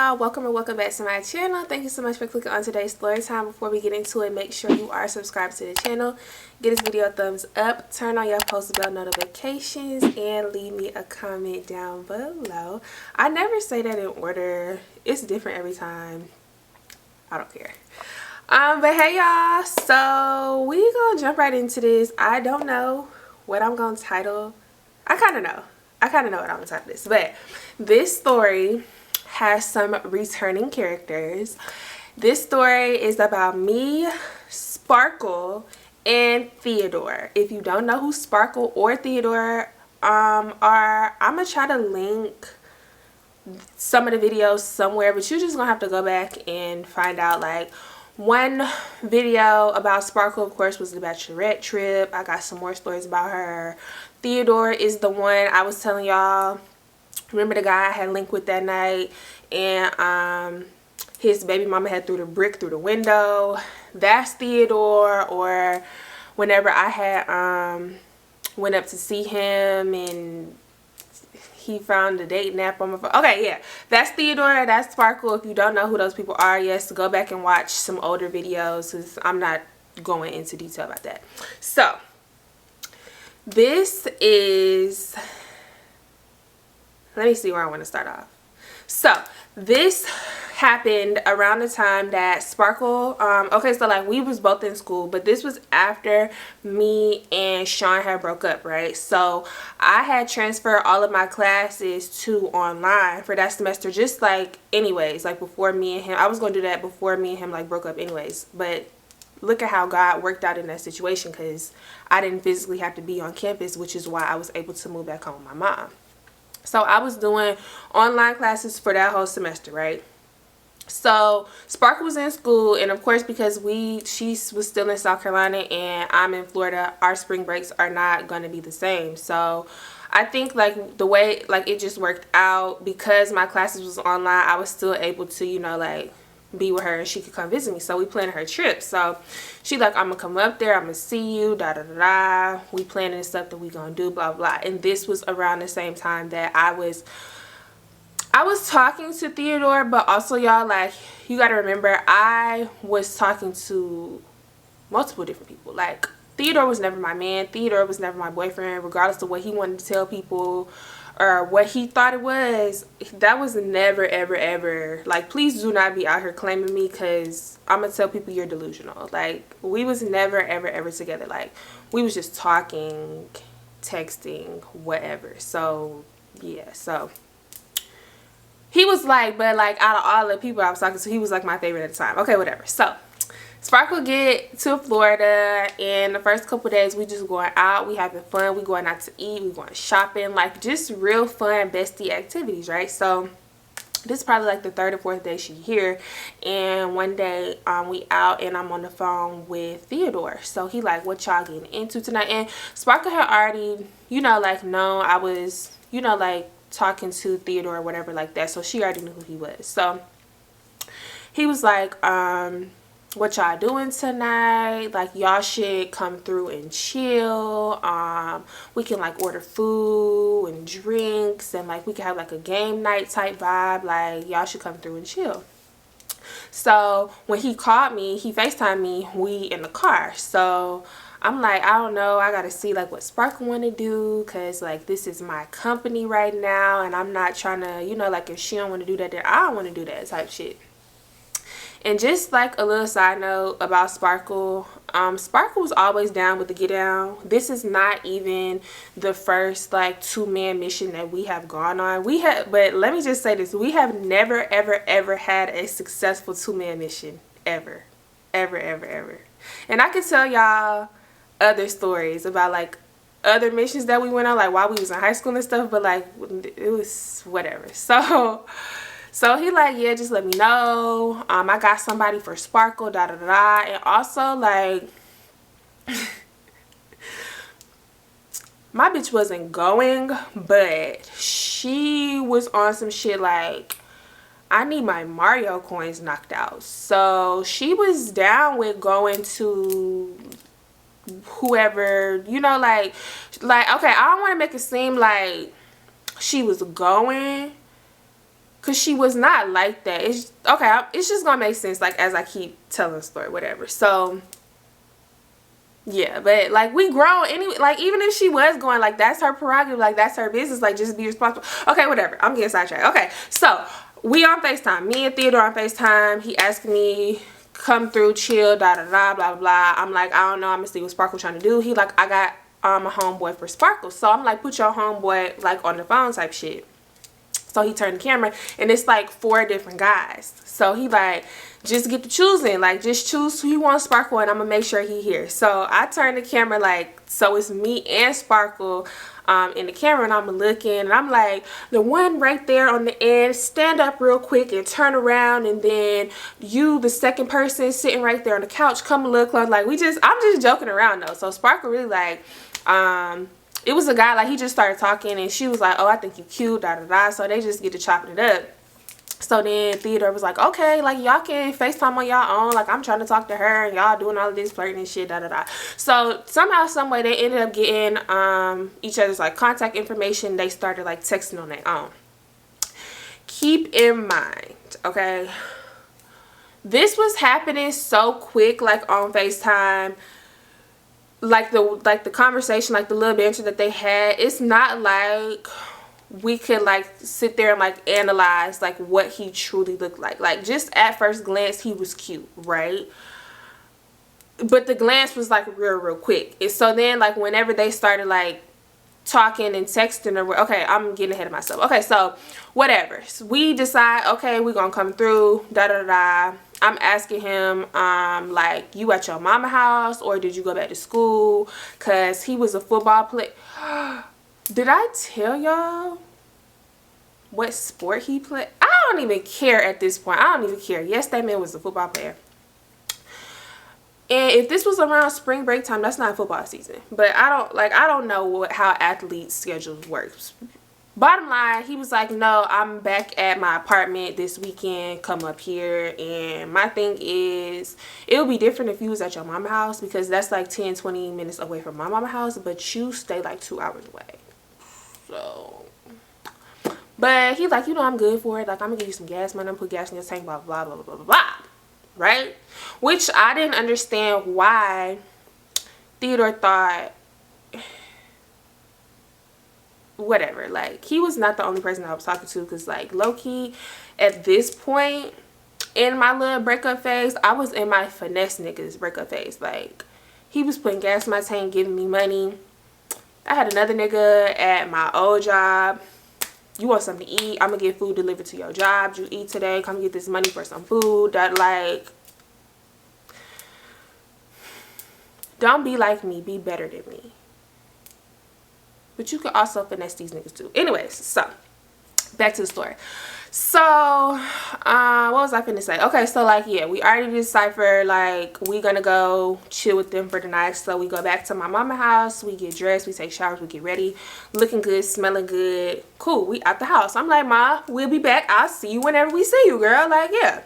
y'all, welcome or welcome back to my channel. Thank you so much for clicking on today's story time. Before we get into it, make sure you are subscribed to the channel, give this video a thumbs up, turn on your post bell notifications, and leave me a comment down below. I never say that in order, it's different every time. I don't care. But hey y'all, so we gonna jump right into this. I don't know what I'm gonna title. I kind of know what I'm gonna title this, but this story has some returning characters. This story is about me, Sparkle, and Theodore. If you don't know who Sparkle or Theodore are, I'm gonna try to link some of the videos somewhere, but you're just gonna have to go back and find out. Like, one video about Sparkle, of course, was the bachelorette trip. I got some more stories about her. Theodore is the one I was telling y'all. Remember the guy I had linked with that night, and his baby mama had threw the brick through the window. That's Theodore. Or whenever I had went up to see him and he found the date nap on my phone. Okay, yeah, that's Theodore, that's Sparkle. If you don't know who those people are, yes, go back and watch some older videos, because I'm not going into detail about that. So this is, let me see where I want to start off. So this happened around the time that Sparkle, okay, so like we was both in school, but this was after me and Sean had broke up, right? So I had transferred all of my classes to online for that semester, just like anyways, like before me and him, I was going to do that before me and him like broke up anyways. But look at how God worked out in that situation, because I didn't physically have to be on campus, which is why I was able to move back home with my mom. So I was doing online classes for that whole semester, right? So Sparkle was in school, and of course, because she was still in South Carolina and I'm in Florida, our spring breaks are not going to be the same. So I think like the way like it just worked out, because my classes was online, I was still able to, you know, like be with her and she could come visit me. So we planned her trip. So she like, I'm gonna come up there, I'm gonna see you, da da da da. We planning the stuff that we gonna do, blah blah. And this was around the same time that I was talking to Theodore, but also y'all, like, you gotta remember, I was talking to multiple different people. Like, Theodore was never my man. Theodore was never my boyfriend, regardless of what he wanted to tell people or what he thought it was. That was never, ever, ever. Like, please do not be out here claiming me, because I'm gonna tell people you're delusional. Like, we was never, ever, ever together. Like, we was just talking, texting, whatever. So, yeah, so he was like, but like out of all the people I was talking to, he was like my favorite at the time. Okay, whatever. So Sparkle get to Florida, and the first couple days we just going out, we having fun, we going out to eat, we going shopping, like just real fun bestie activities, right? So this is probably like the third or fourth day she here, and one day we out and I'm on the phone with Theodore. So he like, what y'all getting into tonight? And Sparkle had already, you know, like known I was, you know, like talking to Theodore or whatever like that, so she already knew who he was. So he was like, what y'all doing tonight? Like, y'all should come through and chill. We can like order food and drinks, and like we can have like a game night type vibe. Like, y'all should come through and chill. So when he called me, he FaceTimed me, we in the car. So I'm like, I don't know, I gotta see like what Sparkle want to do, because like this is my company right now, and I'm not trying to, you know, like if she don't want to do that, then I don't want to do that type shit. And just like a little side note about Sparkle, Sparkle was always down with the get down. This is not even the first like 2-man mission that we have gone on. But let me just say this, we have never ever ever had a successful 2-man mission ever, ever, ever, ever. And I could tell y'all other stories about like other missions that we went on, like while we was in high school and stuff, but like it was whatever. So he like, yeah, just let me know, I got somebody for Sparkle, da da da da. And also like my bitch wasn't going, but she was on some shit like, I need my Mario coins knocked out. So she was down with going to whoever, you know, like okay, I don't want to make it seem like she was going, because she was not like that. It's okay, it's just gonna make sense like as I keep telling the story, whatever. So yeah, but like we grown anyway. Like even if she was going, like that's her prerogative, like that's her business, like just be responsible. Okay, whatever, I'm getting sidetracked. Okay, so we on FaceTime, me and Theodore on FaceTime. He asked me, come through, chill, da da da, blah blah blah. I'm like, I don't know, I'm gonna see what Sparkle trying to do. He like, I got a homeboy for Sparkle. So I'm like, put your homeboy like on the phone type shit. So he turned the camera and it's like 4 different guys. So he like, just get to choosing, like just choose who you want Sparkle and I'm gonna make sure he here. So I turned the camera like, so it's me and Sparkle in the camera, and I'm looking and I'm like, the one right there on the end, stand up real quick and turn around, and then you, the second person sitting right there on the couch, come and look like I'm just joking around though. So Sparkle really like it was a guy, like he just started talking and she was like, oh, I think you cute, da da da. So they just get to chopping it up. So then Theodore was like, okay, like y'all can FaceTime on y'all own, like I'm trying to talk to her and y'all doing all of this flirting and shit, da da da. So somehow, some way, they ended up getting each other's like contact information. They started like texting on their own. Keep in mind, okay, this was happening so quick, like on FaceTime. Like the conversation, like the little banter that they had, it's not like we could like sit there and like analyze like what he truly looked like. Like just at first glance he was cute, right? But the glance was like real quick. And so then like whenever they started like talking and texting, or okay, I'm getting ahead of myself. Okay, so whatever, so we decide, okay, we're gonna come through, da da da. I'm asking him like, you at your mama house or did you go back to school? Cause he was a football player. Did I tell y'all what sport he played? I don't even care at this point. I don't even care. Yes, that man was a football player. And if this was around spring break time, that's not football season. But I don't know how athletes' schedules work. Bottom line, he was like, no, I'm back at my apartment this weekend. Come up here. And my thing is, it would be different if you was at your mama house, because that's like 10-20 minutes away from my mama house. But you stay like 2 hours away. So, but he's like, you know, I'm good for it. Like, I'm gonna give you some gas money. I'm gonna put gas in your tank, blah, blah, blah, blah, blah, blah. Right? Which I didn't understand why Theodore thought, whatever, like he was not the only person I was talking to, because like low-key at this point in my little breakup phase, I was in my finesse niggas breakup phase. Like he was putting gas in my tank, giving me money. I had another nigga at my old job. You want something to eat? I'm gonna get food delivered to your job. You eat today, come get this money for some food. That, like, don't be like me, be better than me. But you can also finesse these niggas too. Anyways, so back to the story. So what was I finna say? Okay, so like, yeah, we already deciphered like we gonna go chill with them for the night. So we go back to my mama house, we get dressed, we take showers, we get ready, looking good, smelling good, cool, we out the house. I'm like, Ma, we'll be back, I'll see you whenever we see you, girl. Like, yeah.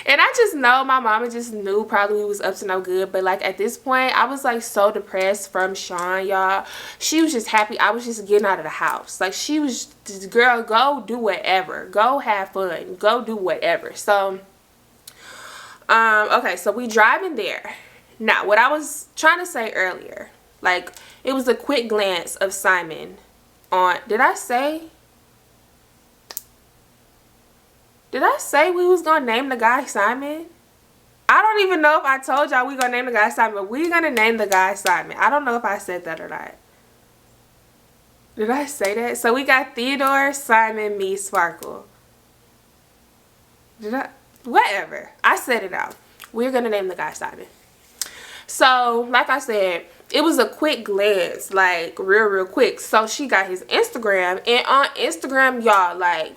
And I just know my mama just knew probably we was up to no good. But like at this point, I was like so depressed from Sean, y'all. She was just happy I was just getting out of the house. Like she was just, girl, go do whatever. Go have fun. Go do whatever. So, okay, so we driving there. Now, what I was trying to say earlier, like it was a quick glance of Simon on, did I say we was gonna name the guy Simon? I don't even know if I told y'all we gonna name the guy Simon, but we gonna name the guy Simon. I don't know if I said that or not. Did I say that? So we got Theodore, Simon, me, Sparkle. Did I? Whatever. I said it out. We're gonna name the guy Simon. So, like I said, it was a quick glance, like real quick. So she got his Instagram, and on Instagram, y'all, like,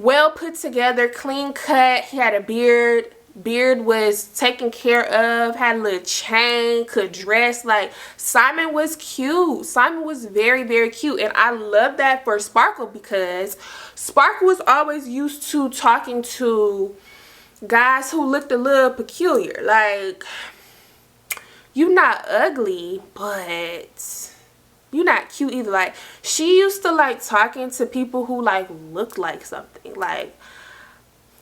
well put together, clean cut. He had a beard. Beard was taken care of. Had a little chain. Could dress. Like, Simon was cute. Simon was very cute. And I love that for Sparkle, because Sparkle was always used to talking to guys who looked a little peculiar. Like, you not ugly, but You not cute either. Like, she used to like talking to people who like looked like something, like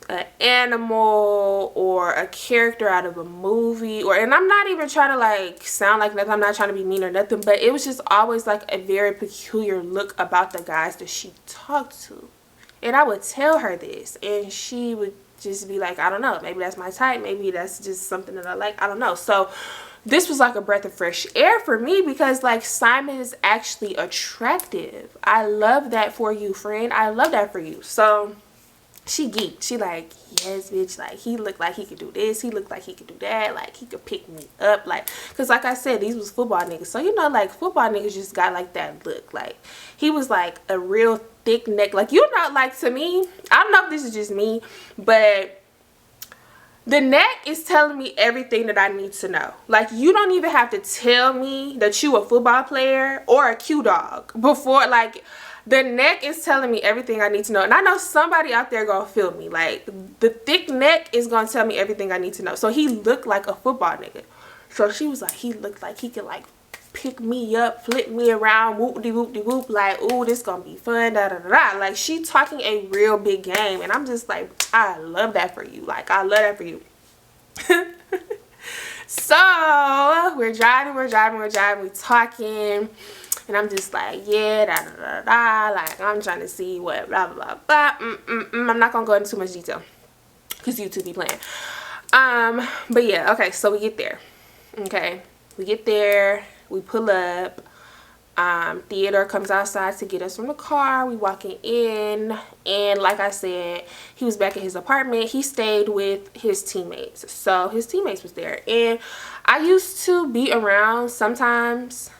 an animal or a character out of a movie, or, and I'm not even trying to like sound like nothing, I'm not trying to be mean or nothing, but it was just always like a very peculiar look about the guys that she talked to. And I would tell her this, and she would just be like, I don't know, maybe that's my type, maybe that's just something that I like, I don't know. So this was like a breath of fresh air for me, because like Simon is actually attractive. I love that for you, friend. I love that for you. So she geeked. She like, yes, bitch, like he looked like he could do this, he looked like he could do that, like he could pick me up, like, because like I said, these was football niggas. So you know, like football niggas just got like that look. Like he was like a real thick neck, like, you know, like to me, I don't know if this is just me, but the neck is telling me everything that I need to know. Like, you don't even have to tell me that you a football player or a Q dog before, like, the neck is telling me everything I need to know. And I know somebody out there gonna feel me. Like, the thick neck is gonna tell me everything I need to know. So he looked like a football nigga. So she was like, he looked like he could like pick me up, flip me around, whoop-de-whoop-de-whoop, like, ooh, this gonna be fun, da-da-da-da. Like, she talking a real big game, and I'm just like, I love that for you. Like, I love that for you. So, we're driving, we talking, and I'm just like, yeah, da-da-da-da, like, I'm trying to see what, blah, blah, blah, I'm not gonna go into too much detail, because YouTube be playing. But yeah, okay, so we get there. Okay, we get there. We pull up. Theodore comes outside to get us from the car. We walking in, and like I said, he was back at his apartment. He stayed with his teammates, so his teammates was there. And I used to be around sometimes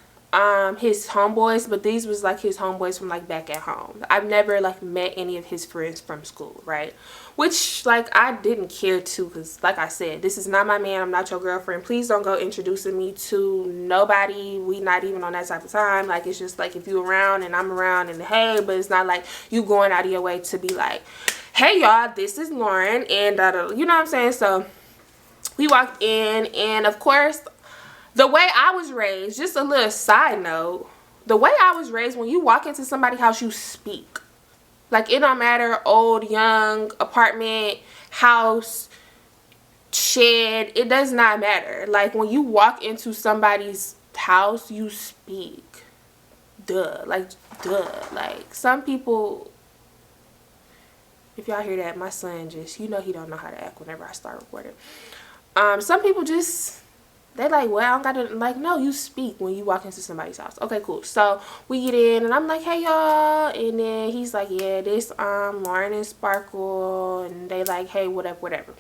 his homeboys, but these was like his homeboys from like back at home. I've never like met any of his friends from school, right? Which like I didn't care to, because like I said, this is not my man, I'm not your girlfriend. Please don't go introducing me to nobody. We not even on that type of time. Like, it's just like if you around and I'm around and hey, but it's not like you going out of your way to be like, hey y'all, this is Lauren, and you know what I'm saying? So we walked in, and of course, the way I was raised, just a little side note, the way I was raised, when you walk into somebody's house, you speak. Like, it don't matter, old, young, apartment, house, shed, it does not matter. Like, when you walk into somebody's house, you speak. Duh. Like, duh. Like, some people, if y'all hear that, my son just, you know he don't know how to act whenever I start recording. Some people just, they like, well, I don't gotta, like, no, you speak when you walk into somebody's house. Okay, cool. So we get in, and I'm like, hey y'all, and then he's like, yeah, this Lauren and Sparkle, and they like, hey, whatever.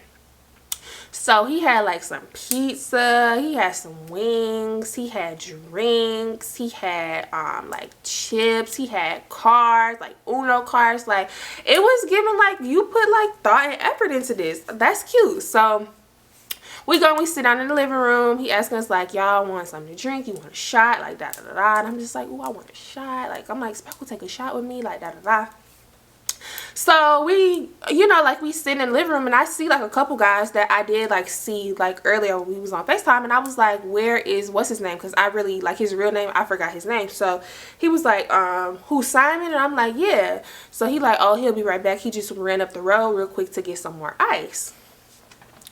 So he had like some pizza, he had some wings, he had drinks, he had like chips, he had cards, like Uno cards. Like, it was giving like you put like thought and effort into this. That's cute. So we go and we sit down in the living room. He asking us like, y'all want something to drink? You want a shot? Like, da-da-da-da. And I'm just like, ooh, I want a shot. Like, I'm like, Sparkle, take a shot with me? Like, da-da-da. So we, you know, like, we sit in the living room, and I see like a couple guys that I did like see like earlier when we was on FaceTime, and I was like, where is, what's his name? Because I really, like, his real name, I forgot his name. So he was like, who's Simon? And I'm like, yeah. So he like, oh, he'll be right back. He just ran up the road real quick to get some more ice.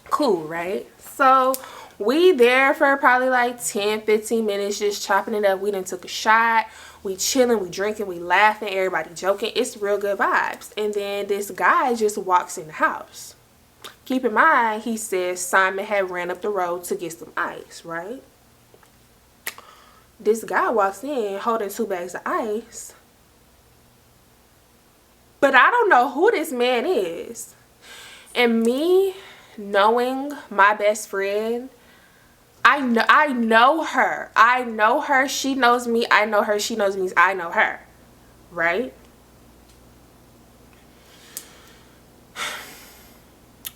Cool, right? So we there for probably like 10-15 minutes, just chopping it up. We done took a shot, we chilling, we drinking, we laughing, everybody joking. It's real good vibes. And then this guy just walks in the house. Keep in mind, he says Simon had ran up the road to get some ice, right? This guy walks in holding 2 bags of ice, but I don't know who this man is. And me knowing my best friend, I know her, she knows me, I know her, she knows me, I know her, right?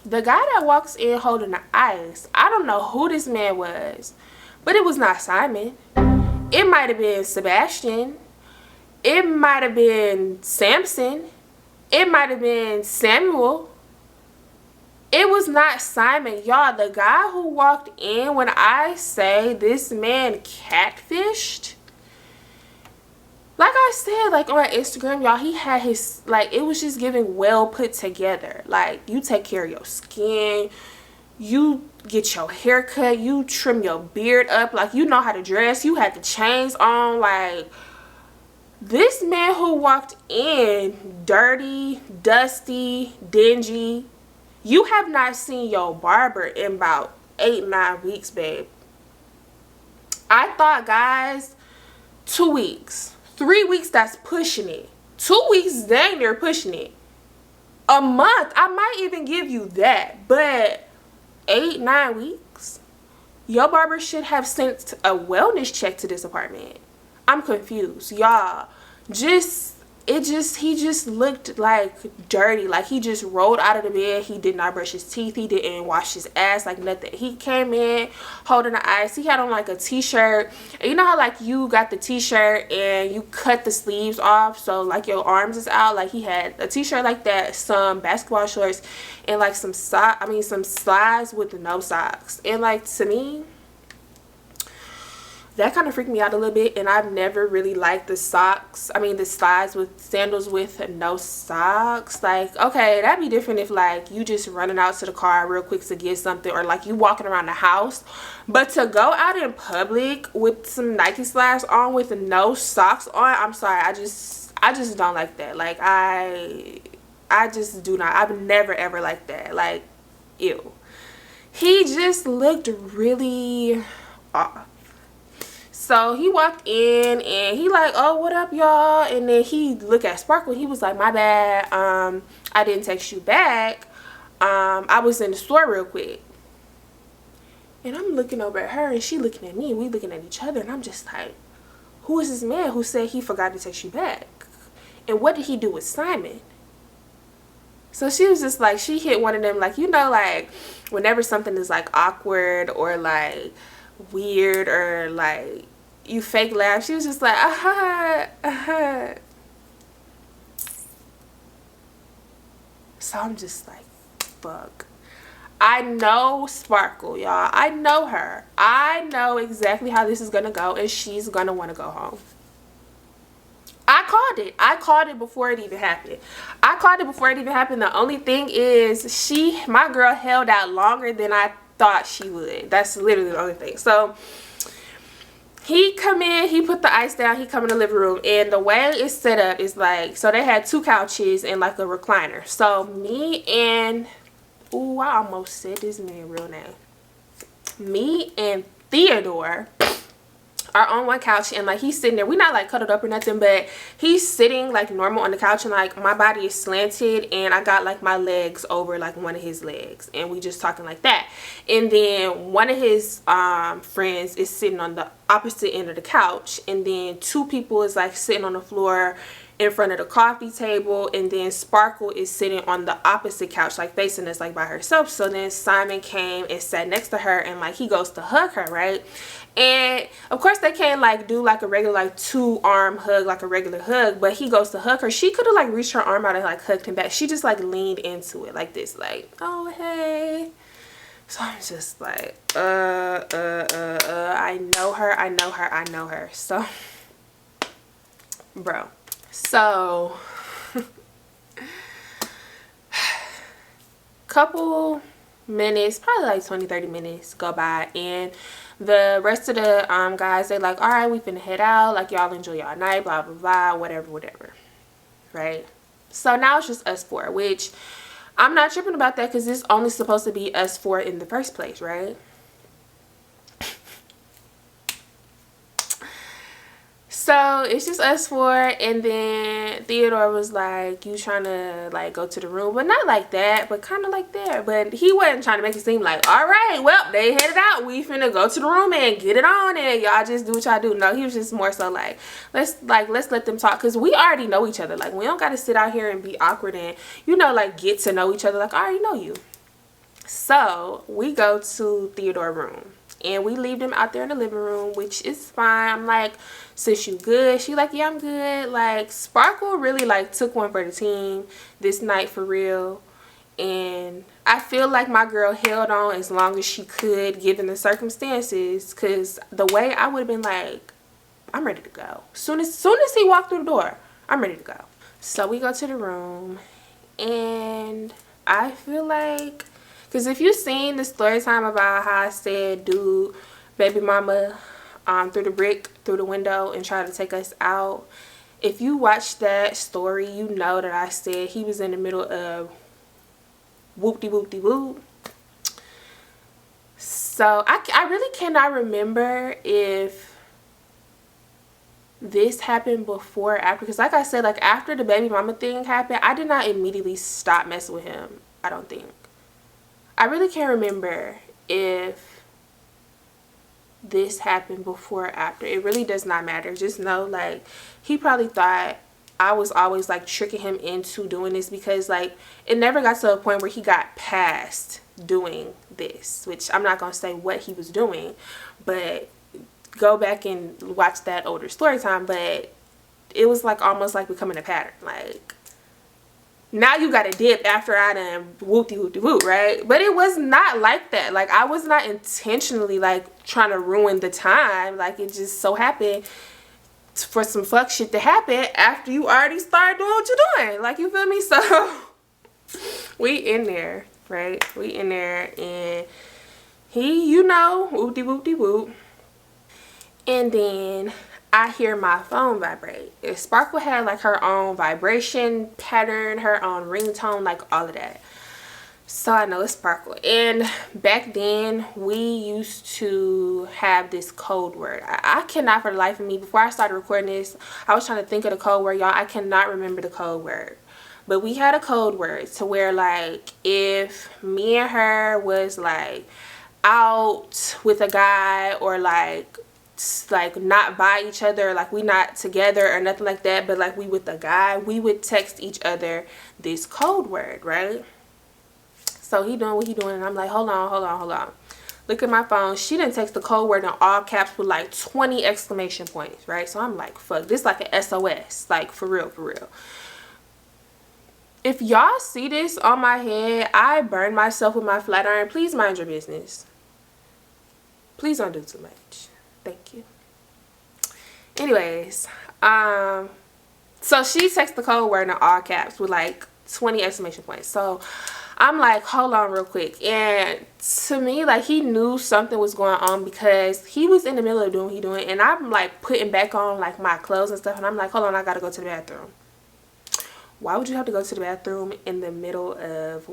The guy that walks in holding the ice, I don't know who this man was, but it was not Simon. It might have been Sebastian, it might have been Samson, it might have been Samuel. It was not Simon, y'all. The guy who walked in, when I say this man catfished, like I said, like on Instagram, y'all, he had his, like, it was just giving well put together. Like, you take care of your skin, you get your hair cut, you trim your beard up, like, you know how to dress, you had the chains on. Like, this man who walked in dirty, dusty, dingy, you have not seen your barber in about 8-9 weeks, babe. I thought, guys, 2 weeks, 3 weeks, that's pushing it. 2 weeks, dang, they're pushing it. A month, I might even give you that. But 8-9 weeks, your barber should have sent a wellness check to this apartment. I'm confused, y'all. He just looked like dirty. Like, he just rolled out of the bed. He did not brush his teeth. He didn't wash his ass, like nothing. He came in holding the ice. He had on like a t-shirt. And you know how like you got the t-shirt and you cut the sleeves off so like your arms is out? Like, he had a t-shirt like that, some basketball shorts, and like some slides with no socks. And like, to me, that kind of freaked me out a little bit, and I've never really liked the slides with sandals with no socks. Like, okay, that'd be different if like you just running out to the car real quick to get something, or like you walking around the house. But to go out in public with some Nike slides on with no socks on, I'm sorry, I just don't like that. Like, I just do not. I've never ever liked that. Like, ew. He just looked really off. So he walked in and he like, oh, what up, y'all? And then he looked at Sparkle. He was like, my bad. I didn't text you back. I was in the store real quick. And I'm looking over at her and she looking at me. And we looking at each other. And I'm just like, who is this man who said he forgot to text you back? And what did he do with Simon? So she was just like, she hit one of them, like, you know, like whenever something is like awkward or like weird or like you fake laugh, she was just like, So I'm just like, fuck. I know Sparkle, y'all. I know her. I know exactly how this is gonna go, and she's gonna want to go home. I called it before it even happened. The only thing is, my girl held out longer than I thought she would. That's literally the only thing. So he come in, he put the ice down, he come in the living room, and the way it's set up is like, so they had 2 couches and like a recliner. So me and, ooh, I almost said this man real name. Me and Theodore are on one couch, and like he's sitting there. We're not like cuddled up or nothing, but he's sitting like normal on the couch, and like my body is slanted and I got like my legs over like one of his legs, and we just talking like that. And then one of his friends is sitting on the opposite end of the couch, and then 2 people is like sitting on the floor in front of the coffee table, and then Sparkle is sitting on the opposite couch, like facing us, like by herself. So then Simon came and sat next to her, and like he goes to hug her, right? And of course they can't like do like a regular like 2-arm hug, like a regular hug, but he goes to hug her. She could have like reached her arm out and like hugged him back. She just like leaned into it like this, like, oh hey. So I'm just like, I know her. So, bro. So, couple minutes, probably like 20-30 minutes go by, and the rest of the guys, they like, all right, we finna head out, like, y'all enjoy y'all night, blah blah blah, whatever, right? So now it's just us 4, which I'm not tripping about that because it's only supposed to be us 4 in the first place, right? So it's just us 4, and then Theodore was like, you trying to like go to the room, but not like that, but kind of like there. But he wasn't trying to make it seem like, all right, well, they headed out, we finna go to the room and get it on, and y'all just do what y'all do. No, he was just more so like, let's let them talk, because we already know each other. Like, we don't got to sit out here and be awkward and, you know, like get to know each other. Like, I already know you. So we go to Theodore's room, and we leave them out there in the living room, which is fine. I'm like, sis, you good? She like, yeah, I'm good. Like, Sparkle really like took one for the team this night, for real. And I feel like my girl held on as long as she could given the circumstances, because the way I would have been like, I'm ready to go. Soon as he walked through the door, I'm ready to go. So we go to the room, and I feel like, because if you've seen the story time about how I said dude baby mama through the brick through the window and try to take us out, if you watch that story, you know that I said he was in the middle of whoop-de-whoop-de-whoop. So I really cannot remember if this happened before or after, because like I said, like after the baby mama thing happened, I did not immediately stop messing with him. I don't think. I really can't remember if this happened before or after. It really does not matter. Just know, like, he probably thought I was always like tricking him into doing this, because like it never got to a point where he got past doing this, which I'm not gonna say what he was doing, but go back and watch that older story time. But it was like almost like becoming a pattern. Like, now you got to dip after I done whoop-de-whoop-de-whoop, right? But it was not like that. Like, I was not intentionally like trying to ruin the time. Like, it just so happened for some fuck shit to happen after you already started doing what you're doing. Like, you feel me? So we in there, right? We in there, and he, you know, whoop-de-whoop-de-whoop. And then I hear my phone vibrate. If Sparkle had like her own vibration pattern, her own ringtone, like all of that. So I know it's Sparkle. And back then we used to have this code word. I cannot for the life of me, before I started recording this, I was trying to think of the code word, y'all. I cannot remember the code word. But we had a code word to where, like, if me and her was like out with a guy, or like not by each other, like we not together or nothing like that, but like we with a guy, we would text each other this code word, right? So he doing what he doing, and I'm like, hold on. Look at my phone. She didn't text the code word in all caps with like 20 exclamation points, right? So I'm like, fuck, this like an SOS, like for real. If y'all see this on my head, I burned myself with my flat iron. Please mind your business. Please don't do too much. Thank you. Anyways, so she texted the code word in all caps with like 20 exclamation points. So I'm like, hold on real quick. And to me, like, he knew something was going on, because he was in the middle of doing what he doing, and I'm like putting back on like my clothes and stuff, and I'm like, hold on, I gotta go to the bathroom. Why would you have to go to the bathroom in the middle of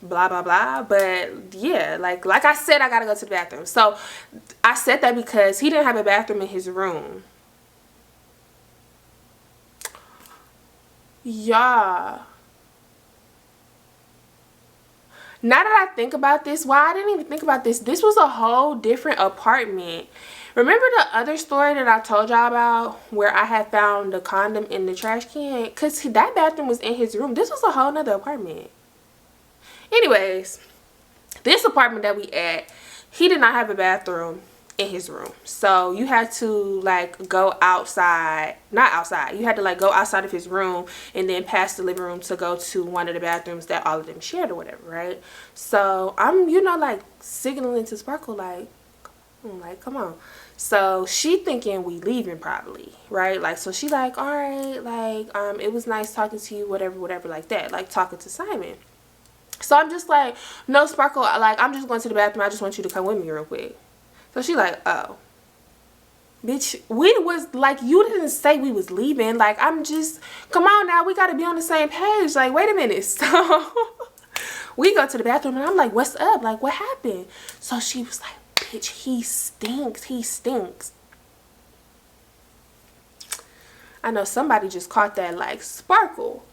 blah blah blah? But yeah, like I said, I gotta go to the bathroom. So I said that because he didn't have a bathroom in his room. Yeah. Now that I think about this, I didn't even think about this. This was a whole different apartment. Remember the other story that I told y'all about, where I had found the condom in the trash can? Because that bathroom was in his room. This was a whole nother apartment. Anyways, this apartment that we at, he did not have a bathroom in his room. So you had to like go outside, not outside, you had to like go outside of his room and then past the living room to go to one of the bathrooms that all of them shared or whatever, right? So I'm, you know, like signaling to Sparkle, like, come on. So she thinking we leaving probably, right? Like, so she like, all right, like, it was nice talking to you, whatever like that, like talking to Simon. So I'm just like, no, Sparkle, like, I'm just going to the bathroom. I just want you to come with me real quick. So she like, oh, bitch, we was like, you didn't say we was leaving. Like, I'm just, come on now, we got to be on the same page. Like, wait a minute. So we go to the bathroom, and I'm like, what's up? Like, what happened? So she was like, bitch, he stinks. I know somebody just caught that, like, Sparkle,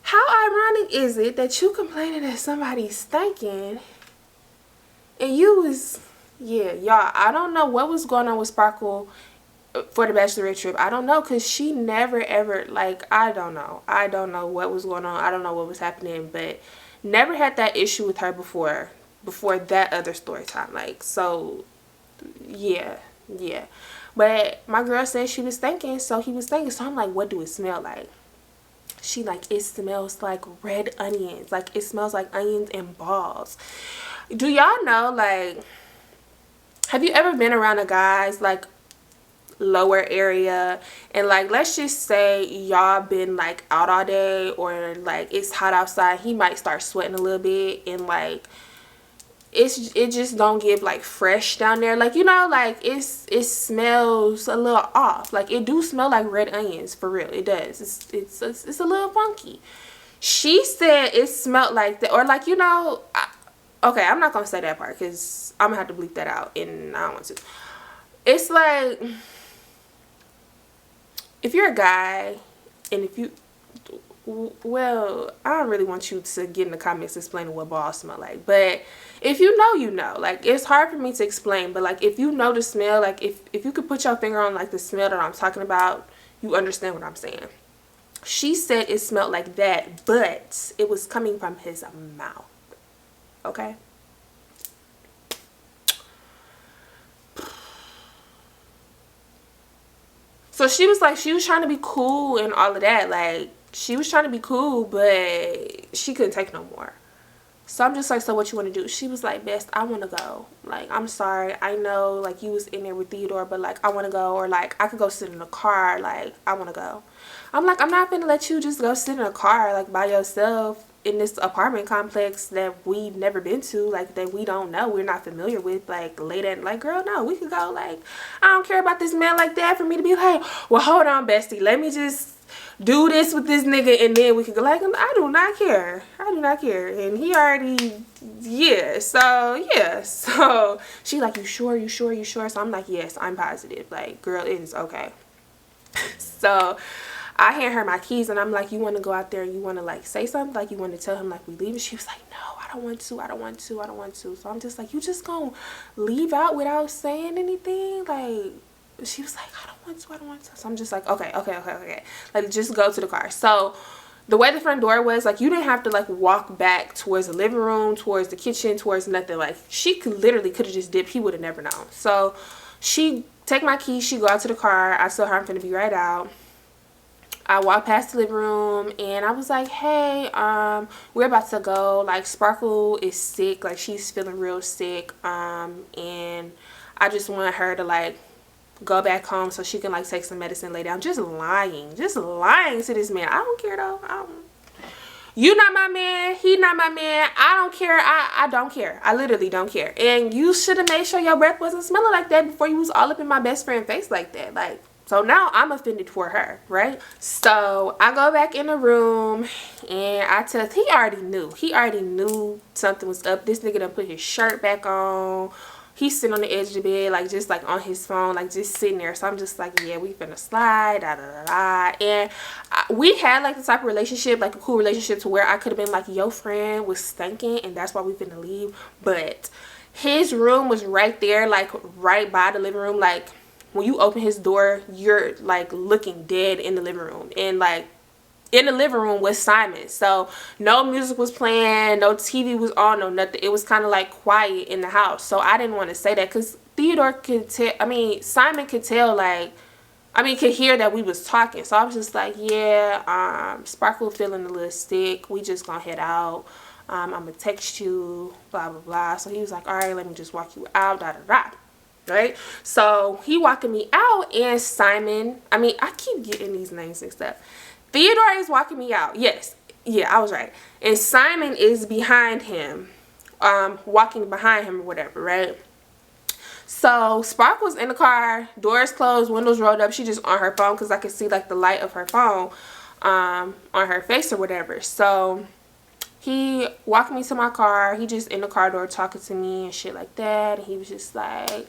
how ironic is it that you complaining that somebody's stinking, and you was, yeah, y'all, I don't know what was going on with Sparkle for the bachelorette trip. I don't know, because she never ever, like, I don't know what was going on. I don't know what was happening, but never had that issue with her before that other story time. Like, so yeah. But my girl said she was thinking, so he was thinking. So I'm like, what do it smell like? She like, it smells like red onions. Like, it smells like onions and balls. Do y'all know, like, have you ever been around a guy's, like, lower area, and like let's just say y'all been like out all day, or like it's hot outside, he might start sweating a little bit, and like it just don't get like fresh down there, like, you know, like it smells a little off. Like it do smell like red onions, for real, it does. It's a little funky. She said it smelled like that, or like, you know, okay, I'm not gonna say that part because I'm gonna have to bleep that out, and I don't want to. It's like, if you're a guy, and if you, well, I don't really want you to get in the comments explaining what balls smell like, but if you know, you know. Like, it's hard for me to explain, but like if you know the smell, like if you could put your finger on like the smell that I'm talking about, you understand what I'm saying. She said it smelled like that, but it was coming from his mouth. Okay? So she was like, she was trying to be cool and all of that. Like, she was trying to be cool, but she couldn't take no more. So I'm just like, so what you want to do? She was like, Best, I want to go. Like, I'm sorry. I know, like, you was in there with Theodore, but, like, I want to go. Or, like, I could go sit in a car. Like, I want to go. I'm like, I'm not going to let you just go sit in a car, like, by yourself in this apartment complex that we've never been to, like, that we don't know, we're not familiar with, like, late at, like, girl, no, we could go. Like, I don't care about this man like that for me to be like, well, hold on, bestie, let me just do this with this nigga, and then we could go. Like, I do not care. I do not care. And he already, yeah. So she like, you sure? So I'm like, yes, I'm positive. Like, girl, it is okay. So I hand her my keys, and I'm like, you want to go out there and you want to like say something? Like, you want to tell him like we leave? And she was like, no, I don't want to. So I'm just like, you just gonna leave out without saying anything? Like, she was like, I don't want to. So I'm just like, okay. Like, just go to the car. So the way the front door was, like, you didn't have to like walk back towards the living room, towards the kitchen, towards nothing. Like, she could have just dipped. He would have never known. So she take my keys, she go out to the car. I tell her I'm finna be right out. I walked past the living room, and I was like, hey, we're about to go. Like, Sparkle is sick. Like, she's feeling real sick. And I just want her to like go back home so she can like take some medicine, lay down. Just lying to this man. I don't care though. You not my man, he not my man. I don't care. I don't care. I literally don't care. And you should have made sure your breath wasn't smelling like that before you was all up in my best friend's face like that. Like, so now I'm offended for her, right? So I go back in the room, and I tell, he already knew something was up. This nigga done put his shirt back on. He's sitting on the edge of the bed, like, just like on his phone, like just sitting there. So I'm just like, yeah, we finna slide, da da da da. And we had like the type of relationship, like a cool relationship, to where I could have been like, your friend was stinking and that's why we finna leave. But his room was right there, like right by the living room. Like, when you open his door, you're like looking dead in the living room. And like, in the living room was Simon. So no music was playing, no TV was on, no nothing. It was kind of like quiet in the house. So I didn't want to say that because Theodore could tell, Simon could tell, like, could hear that we was talking. So I was just like, yeah, Sparkle feeling a little sick. We just gonna head out. I'm gonna text you, blah blah blah. So he was like, all right, let me just walk you out, da da da. Right? So he walking me out, and Simon, I keep getting these names mixed up. Theodore is walking me out. Yes. Yeah, I was right. And Simon is behind him, walking behind him or whatever, right? So Sparkle's in the car, doors closed, windows rolled up. She just on her phone because I could see like the light of her phone on her face or whatever. So he walked me to my car. He just in the car door talking to me and shit like that. And he was just like,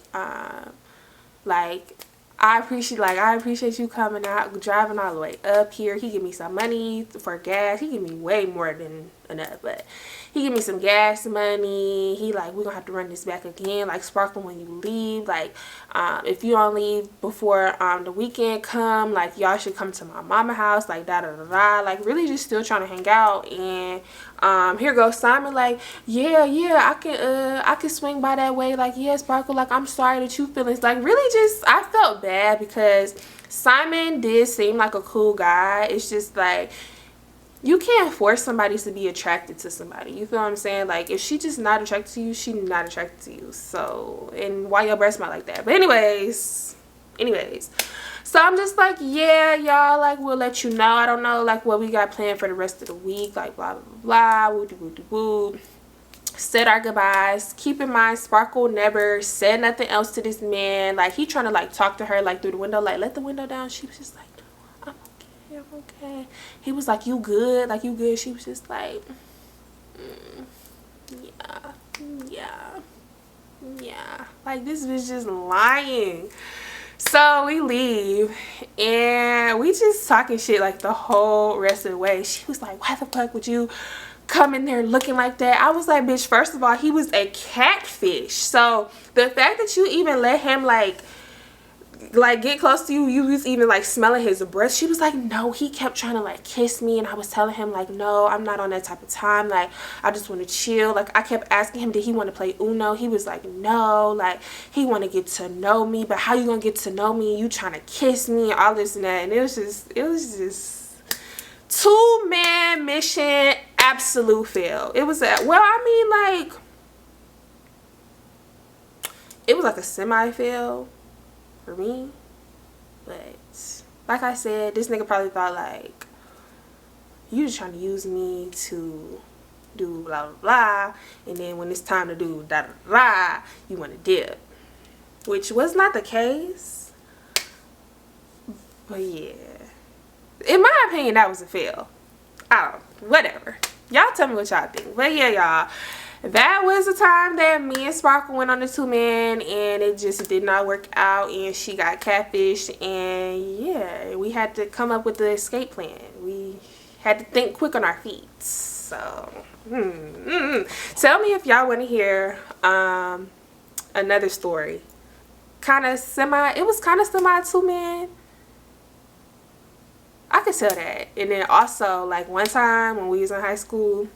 I appreciate you coming out, driving all the way up here. He give me some money for gas. He give me way more than enough, but he give me some gas money. He like, we're gonna have to run this back again. Like, Sparkle, when you leave, like, if you don't leave before the weekend come, like, y'all should come to my mama house, like, da da da da. Like, really just still trying to hang out. And here goes Simon, like, yeah, I can swing by that way. Like, yeah, Sparkle, like, I'm sorry that you feeling, like, really just, I felt bad because Simon did seem like a cool guy. It's just like, you can't force somebody to be attracted to somebody. You feel what I'm saying? Like, if she just not attracted to you, she not attracted to you. So, and why your breath smell like that? But anyways, Anyways, so I'm just like, yeah, y'all, like, we'll let you know. I don't know, like, what we got planned for the rest of the week, like, blah, blah, blah, woo-de-woo-de-woo. Said our goodbyes. Keep in mind, Sparkle never said nothing else to this man. Like, he trying to, like, talk to her, like, through the window, like, let the window down. She was just like, no, I'm okay. He was like, you good? Like, you good? She was just like, yeah. Like, this bitch just lying. So we leave and we just talking shit like the whole rest of the way. She was like, why the fuck would you come in there looking like that? I was like, bitch, first of all, he was a catfish. So the fact that you even let him like get close to you, you was even like smelling his breath. She was like, no, he kept trying to like kiss me, and I was telling him like, no, I'm not on that type of time, like I just want to chill. Like I kept asking him, did he want to play Uno? He was like, no, like he want to get to know me, but how you gonna get to know me, you trying to kiss me, all this and that. And it was just 2-man mission, absolute fail. It was a, well, I mean, like, it was like a semi fail for me, but like I said, this nigga probably thought like, you just trying to use me to do blah blah blah, and then when it's time to do da da da, you want to dip, which was not the case. But yeah, in my opinion, that was a fail. Whatever, y'all tell me what y'all think. But yeah, y'all, that was the time that me and Sparkle went on the 2-man, and it just did not work out, and she got catfished. And yeah, we had to come up with the escape plan. We had to think quick on our feet. So tell me if y'all want to hear another story. It was kind of semi 2-man. I could tell that. And then also, like, one time when we was in high school,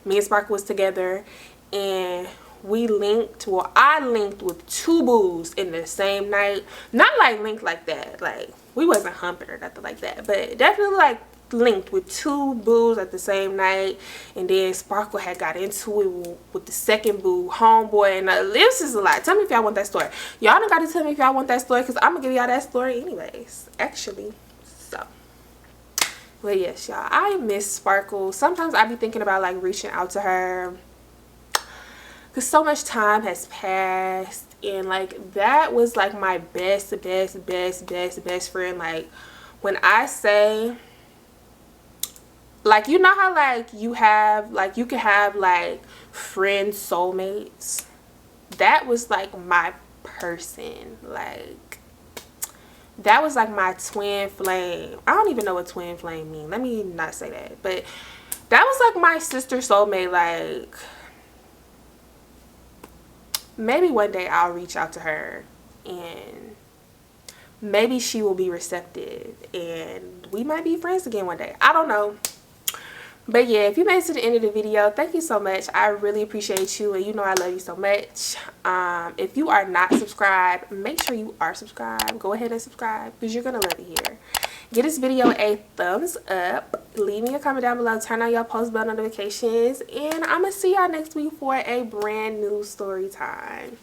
me and Sparkle was together, and we linked, well, I linked with 2 boos in the same night. Not like linked like that, like we wasn't humping or nothing like that, but definitely like linked with 2 boos at the same night. And then Sparkle had got into it with the second boo, homeboy, and this is a lot. Tell me if y'all want that story. Y'all don't gotta tell me if y'all want that story, because I'm gonna give y'all that story anyways, actually. So but yes, y'all, I miss Sparkle. Sometimes I be thinking about like reaching out to her, because so much time has passed, and like that was like my best friend. Like, when I say, like, you know how like you can have like friend soulmates? That was like my person. Like, that was like my twin flame. I don't even know what twin flame means. Let me not say that. But that was like my sister soulmate. Like, maybe one day I'll reach out to her, and maybe she will be receptive, and we might be friends again one day. I don't know. But yeah, if you made it to the end of the video, thank you so much. I really appreciate you, and you know I love you so much. If you are not subscribed, make sure you are subscribed. Go ahead and subscribe, because you're gonna love it here. Give this video a thumbs up, leave me a comment down below, turn on your post bell notifications, and I'm gonna see y'all next week for a brand new story time.